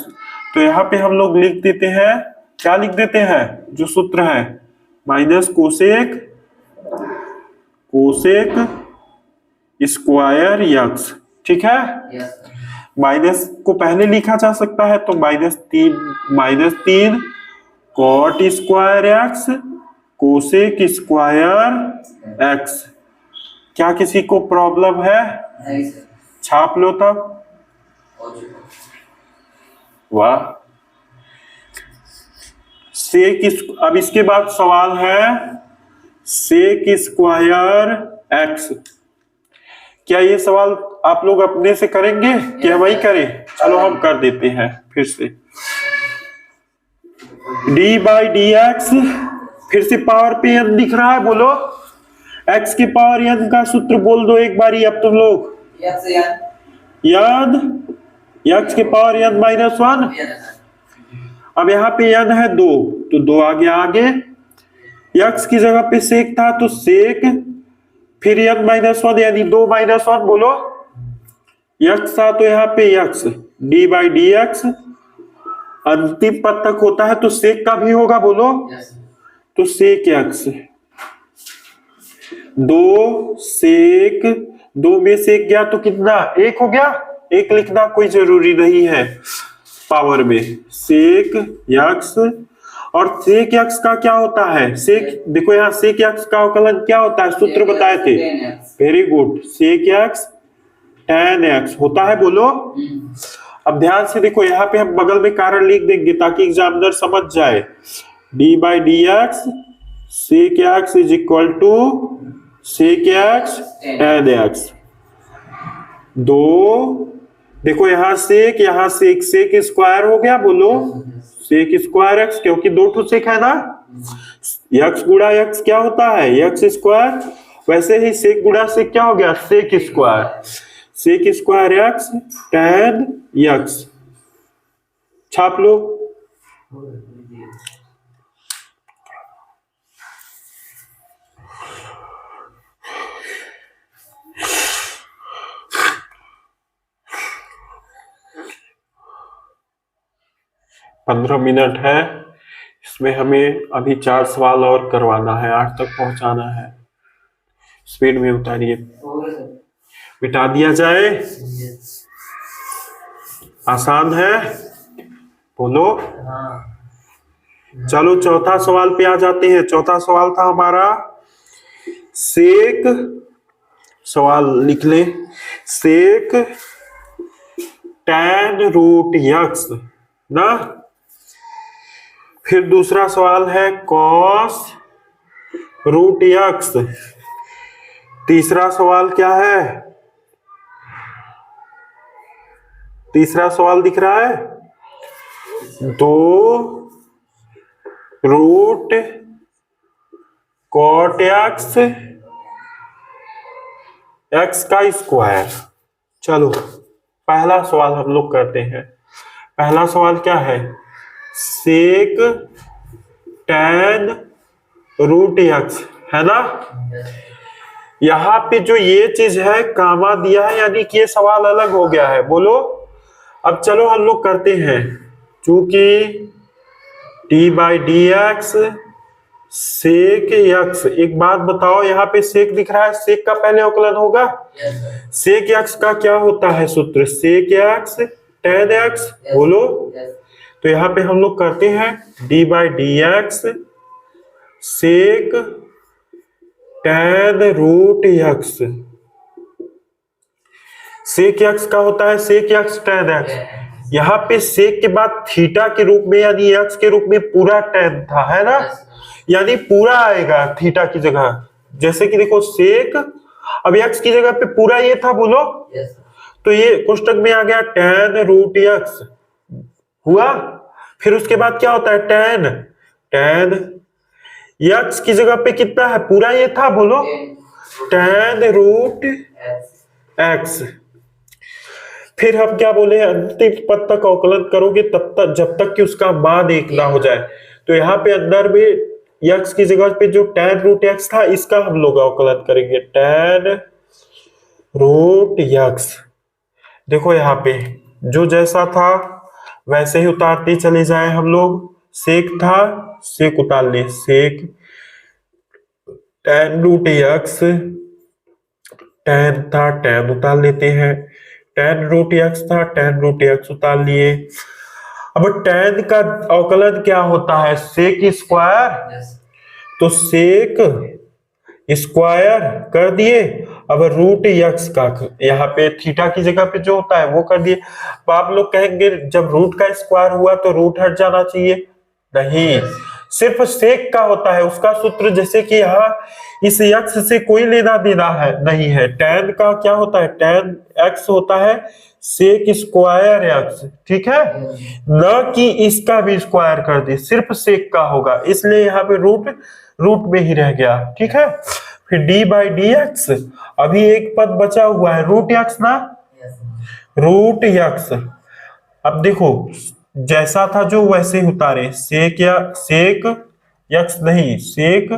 तो यहाँ पे हम लोग लिख देते हैं, क्या लिख देते हैं, जो सूत्र है, माइनस कोसेक स्क्वायर x। ठीक है, माइनस को पहले लिखा जा सकता है, तो -3 cot square x cosec square x। क्या किसी को प्रॉब्लम है, छाप लो तब। वाह, सेक, अब इसके बाद सवाल है सेक स्क्वायर x। क्या ये सवाल आप लोग अपने से करेंगे कि हम वही करें, चलो हम कर देते हैं फिर से। d बाई डी एक्स, फिर से पावर पे n दिख रहा है, बोलो। x के पावर n का सूत्र बोल दो एक बारी अब तुम लोग, n x के पावर n माइनस 1। अब यहाँ पे n है 2, तो 2 आ गया आगे, x की जगह पे सेक था तो सेक, फिर n माइनस 1 यानी 2 माइनस 1, बोलो। x था तो यहाँ पे x, d by d x, अंतिम पद तक होता है तो सेक का भी होगा, बोलो। तो सेक x, 2 सेक, 2 में से गया तो कितना, 1 हो गया, 1 लिखना कोई जरूरी नहीं है पावर में, सेक x। और सेक x का क्या होता है, सेक, देखो यहाँ सेक x का अवकलन क्या होता है, सूत्र बताए थे, वेरी गुड, सेक x tan x होता है, बोलो। अब ध्यान से देखो, यहाँ पे हम बगल में कारण लिख देंगे ताकि एग्जामिनर समझ जाए, d by d x sec x is equal to sec x tan x। 2 देखो यहाँ सेक स्क्वायर हो गया, बोलो, सेक स्क्वायर x, क्योंकि 2 ठो सेक है ना। यक्स गुणा यक्स क्या होता है, यक्स स्क्वायर। वैसे ही सेक गुणा सेक क्या हो गया, sec square. Sec square x tan x, छाप लो। पंद्रह मिनट है, इसमें हमें अभी 4 सवाल और करवाना है, 8 तक पहुंचाना है। स्पीड में उतारिए, मिटा दिया जाए। आसान है, बोलो। चलो चौथा सवाल पे आ जाते हैं। चौथा सवाल था हमारा सेक, सवाल लिख ले, सेक टैन रूट यक्स ना। फिर दूसरा सवाल है कॉस रूट यक्स। तीसरा सवाल क्या है, तीसरा सवाल दिख रहा है, 2 रूट कॉट यक्स एक्स का स्क्वायर। चलो पहला सवाल हम लोग करते हैं। पहला सवाल क्या है, सेक टैन रूट यक्स है ना। यहां पे जो ये चीज है कामा दिया है, यानी कि ये सवाल अलग हो गया है। बोलो। अब चलो हम लोग करते हैं, चूंकि d by d x sec x. एक बात बताओ, यहाँ पे सेक दिख रहा है, सेक का पहले अवकलन होगा। सेक यक्स का क्या होता है सूत्र, सेक यक्स टैन एक्स। बोलो। तो यहाँ पे हम लोग करते हैं d by d x sec tan root x. Sec x का होता है सेक यक्स टैन एक्स। यहाँ पे सेक के बाद थीटा के रूप में यानी यक्स के रूप में पूरा टैन था, है ना, यानी पूरा आएगा थीटा की जगह। जैसे कि देखो सेक, अब यक्स की जगह पे पूरा ये था। बोलो। तो ये कोष्टक में आ गया टैन रूट यक्स हुआ। फिर उसके बाद क्या होता है टैन, टैन यक्स की जगह पे कितना है, पूरा ये था। बोलो। Tan root x. फिर हम क्या बोले, अंतिम पद तक अवकलन करोगे तब तक, जब तक कि उसका मान एक ना हो जाए। तो यहाँ पे अंदर में यक्स की जगह पे जो टैन रूट एक्स था, इसका हम लोग अवकलन करेंगे, टैन रूट यक्स। देखो यहाँ पे जो जैसा था वैसे ही उतारते चले जाए हम लोग। सेक था, सेक उतार ले, सेक टैन रूट यक्स, टैन था, टैन उतार लेते हैं। टैन रूट यक्स था, टैन रूट यक्स उतार लिए। अब टैन का अवकलन क्या होता है, सेक स्क्वायर। तो सेक स्क्वायर कर दिए। अब रूट यक्स का यहाँ पे थीटा की जगह पे जो होता है वो कर दिए। अब आप लोग कहेंगे जब रूट का स्क्वायर हुआ तो रूट हट जाना चाहिए, नहीं, सिर्फ सेक का होता है उसका सूत्र। जैसे कि यहाँ इस यक्स से कोई लेना देना है नहीं है। टैन का क्या होता है, टैन एक्स होता है सेक स्क्वायर एक्स, ठीक है, न कि इसका भी स्क्वायर कर दे, सिर्फ सेक का होगा, इसलिए यहाँ पे रूट रूट में ही रह गया, ठीक है। फिर डी बाई डी एक्स, अभी एक पद बचा हुआ है रूट एक्स ना, रूट एक्स। अब देखो जैसा था जो वैसे ही उतारे, सेक या सेक यक्स नहीं, सेक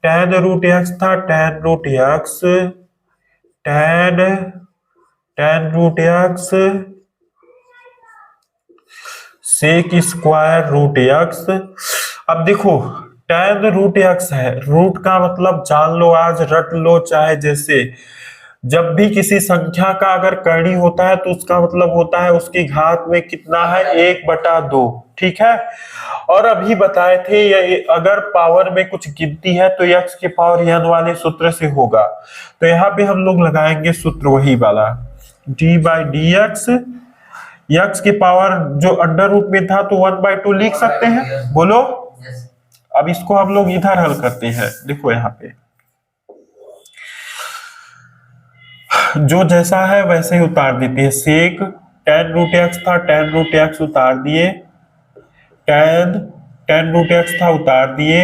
टैन रूट एक्स था, tan root x, tan tan root x sec square root x. अब देखो टैन रूट एक्स है, रूट का मतलब जान लो, आज रट लो, चाहे जैसे। जब भी किसी संख्या का अगर करणी होता है तो उसका मतलब होता है उसकी घात में कितना है, 1/2, ठीक है। और अभी बताए थे ये अगर पावर में कुछ गिनती है तो x के पावर n वाले सूत्र से होगा। तो यहाँ पे हम लोग लगाएंगे सूत्र वही वाला, d by d x, x की पावर जो अंडर रूट में था तो 1/2 लिख सकते हैं। बोलो। अब इसको हम लोग इधर हल करते हैं। देखो यहाँ पे जो जैसा है वैसे ही उतार देते हैं। सेक टैन रूट एक्स था, टैन रूट एक्स उतार दिए, टैन टेन रूट एक्स था उतार दिए,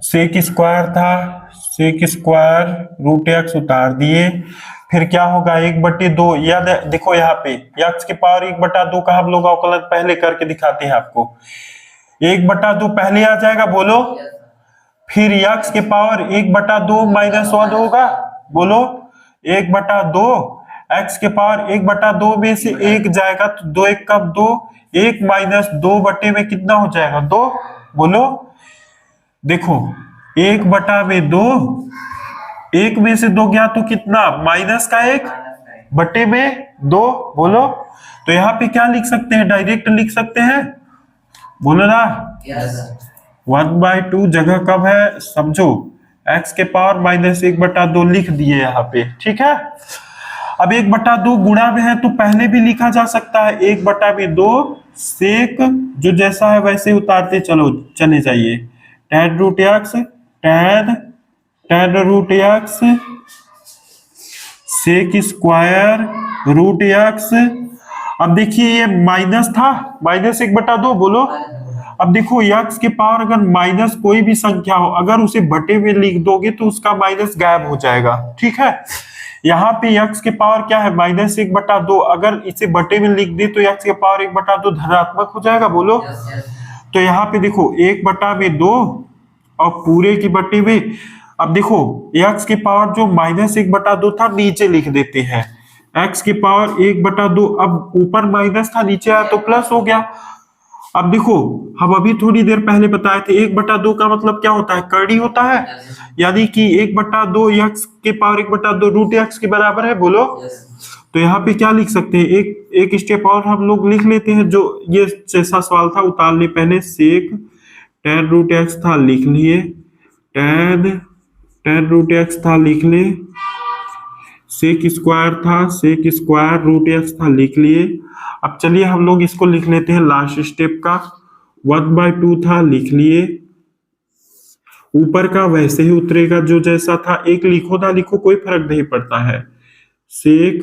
सेक स्क्वायर था, सेक स्क्वायर रूट एक्स उतार दिए, फिर क्या होगा 1/2। याद है देखो यहाँ पे एक्स की पावर 1/2 का हम लोग अवकलन पहले करके दिखाते हैं आपको। 1/2 पहले आ जाएगा बोलो, फिर एक्स के पावर 1/2 -1 होगा बोलो, 1/2 एक्स के पावर 1/2 में से 1 जाएगा तो 2 1 कब 2, 1 - 2 बटे में कितना हो जाएगा 2 बोलो। देखो 1/2, 1 में से 2 गया तो कितना माइनस का 1 बटे में 2 बोलो। तो यहाँ पे क्या लिख सकते हैं, डायरेक्ट लिख सकते हैं बोलो ना। 1/2 जगह कब है समझो, x के पावर -1/2 लिख दिए यहाँ पे, ठीक है। अब 1/2 गुणा में है तो पहले भी लिखा जा सकता है 1/2 सेक जो जैसा है वैसे उतारते चलो चले जाइए, tan root x tan root x sec square root x. अब देखिए ये माइनस था, -1/2 बोलो। अब देखो एक्स के पावर अगर माइनस कोई भी संख्या हो, अगर उसे बटे में लिख दोगे तो उसका माइनस गायब हो जाएगा, ठीक है। यहाँ पे एक्स के पावर क्या है -1/2, अगर इसे बटे में लिख दे तो एक्स के पावर 1/2 धनात्मक हो जाएगा बोलो। तो यहाँ पे देखो 1/2 और पूरे की बटे में, अब देखो एक्स की पावर जो -1/2 था नीचे लिख देते हैं, एक्स की पावर 1/2, अब ऊपर माइनस था नीचे आया तो प्लस हो गया। अब देखो हम अभी थोड़ी देर पहले बताए थे 1/2 का मतलब क्या होता है, करड़ी होता है, यानी कि 1/2 एक्स के पावर 1/2 रूट एक्स के बराबर है बोलो। तो यहाँ पे क्या लिख सकते हैं, एक स्टेप और हम लोग लिख लेते हैं, जो ये जैसा सवाल था उतार ले पहले, सेक tan रूट एक्स था लिख लिए, tan रूट एक्स था लिख ले, सेक स्क्वायर था सेक स्क्वायर रूट एक्स था लिख लिए। अब चलिए हम लोग इसको लिख लेते हैं लास्ट स्टेप का, 1/2 था लिख लिए, ऊपर का वैसे ही उतरेगा जो जैसा था, एक लिखो ना लिखो कोई फर्क नहीं पड़ता है, सेक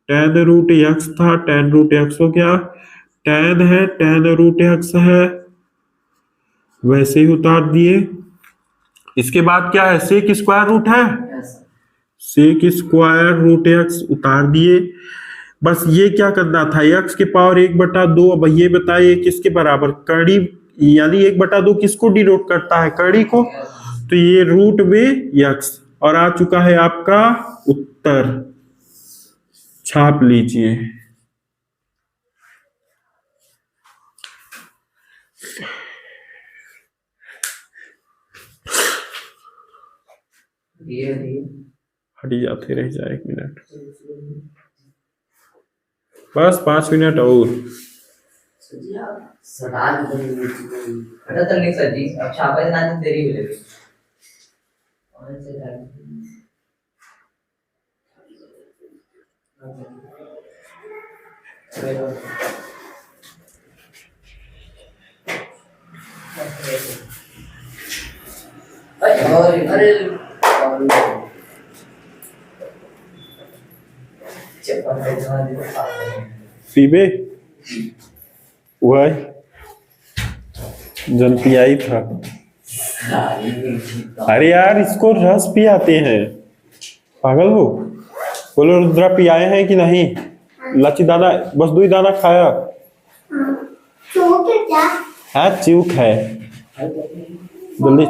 tan रूट एक्स था tan रूट एक्स हो गया, tan है tan रूट एक्स है वैसे ही उतार दिए। इसके बाद क्या है, सेक स्क्वायर रूट है, सेक स्क्वायर रूट एक्स उतार दिए। बस ये क्या करना था, एक्स के पावर 1/2, अब ये बताइए किसके बराबर, करड़ी, यानी 1/2 किसको डिनोट करता है, करड़ी को, तो ये रूट में एक्स, और आ चुका है आपका उत्तर, छाप लीजिए। हटी जाते रह जाए 1 मिनट, बस 5 मिनट और। पीबे वह जल पियाई था, अरे यार इसको रस पियाते हैं, पागल हो, बोलो रुद्रा पियाए हैं कि नहीं, लची दाना बस 2 ही दाना खाया, हाँ चूक है, जल्दी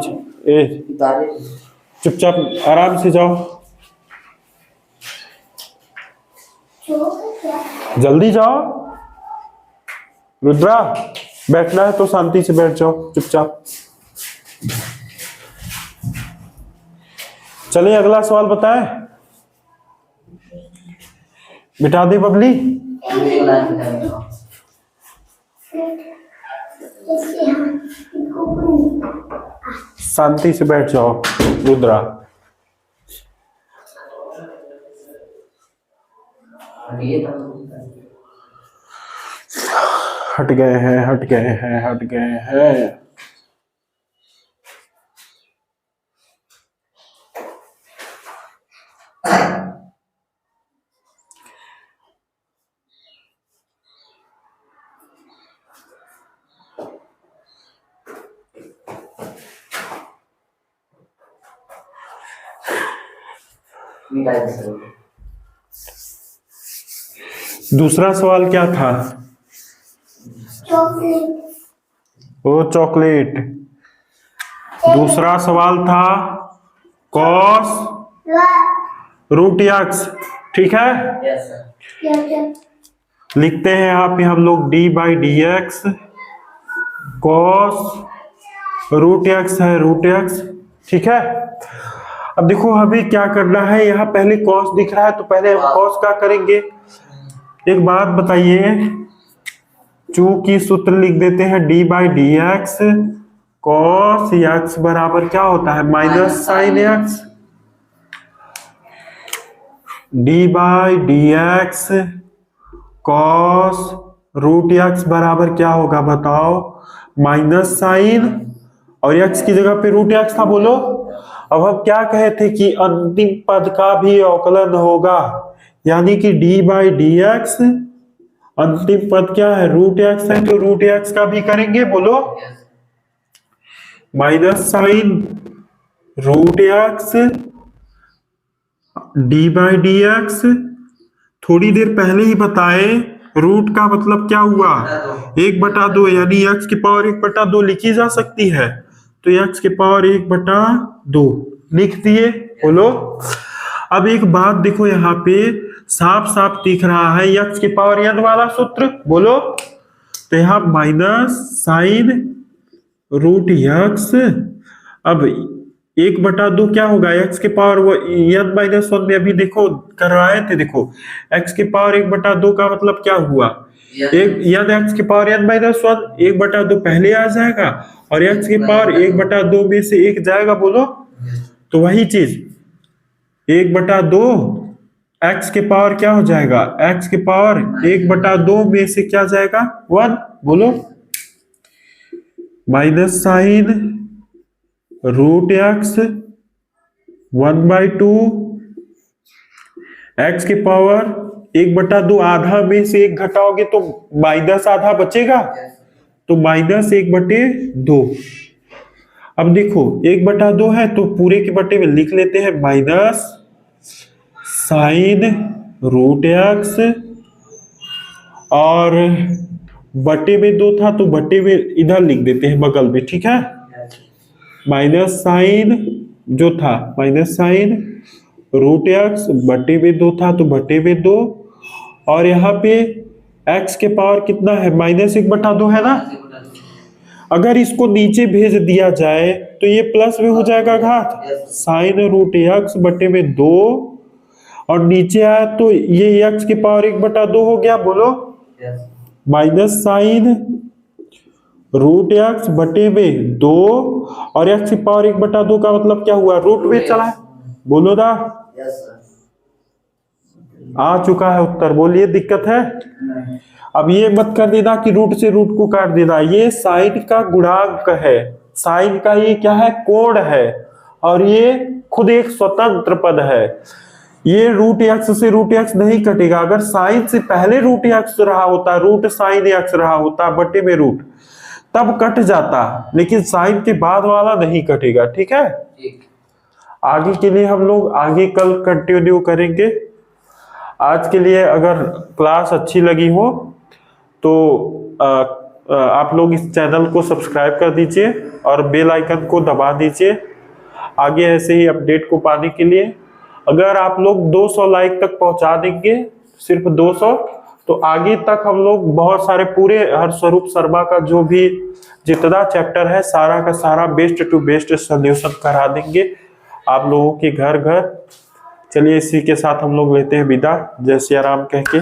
चुपचाप आराम से जाओ, जल्दी जाओ, रुद्रा बैठना है तो शांति से बैठ जाओ चुपचाप। चलिए अगला सवाल बताएं, बिठा दे बबली, शांति से बैठ जाओ रुद्रा। हट गए हैं हट गए हैं हट गए हैं। दूसरा सवाल क्या था? चॉकलेट। वो चॉकलेट। दूसरा सवाल था कॉस रूट एक्स। ठीक है, लिखते हैं यहाँ पे हम लोग d by d x cos root x है, रूट एक्स। ठीक है, अब देखो हमें क्या करना है, यहाँ पहले कॉस दिख रहा है तो पहले हम कॉस का करेंगे। एक बात बताइए, चूंकि सूत्र लिख देते हैं d by d x cos x बराबर क्या होता है, minus sine x. D by d x cos root x बराबर क्या होगा बताओ, माइनस साइन, और एक्स की जगह पे रूट एक्स था। बोलो, अब हम क्या कहे थे कि अंतिम पद का भी अवकलन होगा, यानी कि डी बाई डी एक्स अंतिम पद क्या है, रूट एक्स है, तो रूट एक्स का भी करेंगे। बोलो, minus sine root x d by d x. थोड़ी देर पहले ही बताए रूट का मतलब क्या हुआ, 1/2, यानी एक्स की पावर 1/2 लिखी जा सकती है, तो एक्स की पावर 1/2 लिख दिए। बोलो, अब एक बात देखो, यहाँ पे साफ साफ दिख रहा है एक्स की पावर n वाला सूत्र। बोलो, तो यहाँ माइनस साइन रूट एक्स, अब 1/2 क्या होगा, एक्स के पावर वो n-1 में अभी देखो करवाए थे। देखो एक्स की पावर 1/2 का मतलब क्या हुआ, एक एक्स की पावर n-1 1/2 पहले आ जाएगा और एक्स की पावर 1/2 में से 1 जाएगा। बोलो, तो वही चीज 1/2 एक्स के पावर क्या हो जाएगा, एक्स के पावर 1/2 में से क्या जाएगा, 1। बोलो, minus sine root x 1/2 x के पावर 1/2, आधा में से 1 घटाओगे तो माइनस आधा बचेगा, तो -1/2। अब देखो 1/2 है तो पूरे के बटे में लिख लेते हैं माइनस साइन रूट एक्स, और बटे में 2 था तो बटे में इधर लिख देते हैं बगल में। ठीक है, माइनस साइन जो था माइनस साइन रूट एक्स, बटे में 2 था तो बटे में 2, और यहाँ पे एक्स के पावर कितना है, -1/2 है ना। अगर इसको नीचे भेज दिया जाए तो ये प्लस में हो जाएगा घात, साइन रूट एक्स बटे में 2, और नीचे आया तो ये एक्स की पावर 1/2 हो गया। बोलो, माइनस साइन रूट एक्स बटे में 2, और एक्स की पावर 1/2 का मतलब क्या हुआ, रूट में चला है। बोलो ना, आ चुका है उत्तर। बोलिए, दिक्कत है? अब ये मत कर देना कि रूट से रूट को काट देना, ये साइन का गुणांक है, साइन का ये क्या है, कोण है, और ये खुद एक स्वतंत्र पद है। ये रूट एक्स से रूट एक्स नहीं कटेगा। अगर साइन से पहले रूट एक्स रहा होता, रूट साइन एक्स रहा होता बटे में रूट, तब कट जाता, लेकिन साइन के बाद वाला नहीं कटेगा। ठीक है, आगे के लिए हम लोग आगे कल कंटिन्यू करेंगे। आज के लिए अगर क्लास अच्छी लगी हो तो आप लोग इस चैनल को सब्सक्राइब कर दीजिए और बेल आइकन को दबा दीजिए आगे ऐसे ही अपडेट को पाने के लिए। अगर आप लोग 200 लाइक तक पहुंचा देंगे, सिर्फ 200, तो आगे तक हम लोग बहुत सारे पूरे हरस्वरूप शर्मा का जो भी जितना चैप्टर है सारा का सारा बेस्ट टू बेस्ट सॉल्यूशन करा देंगे आप लोगों के घर घर। चलिए, इसी के साथ हम लोग लेते हैं विदा, जय सिया राम कह के।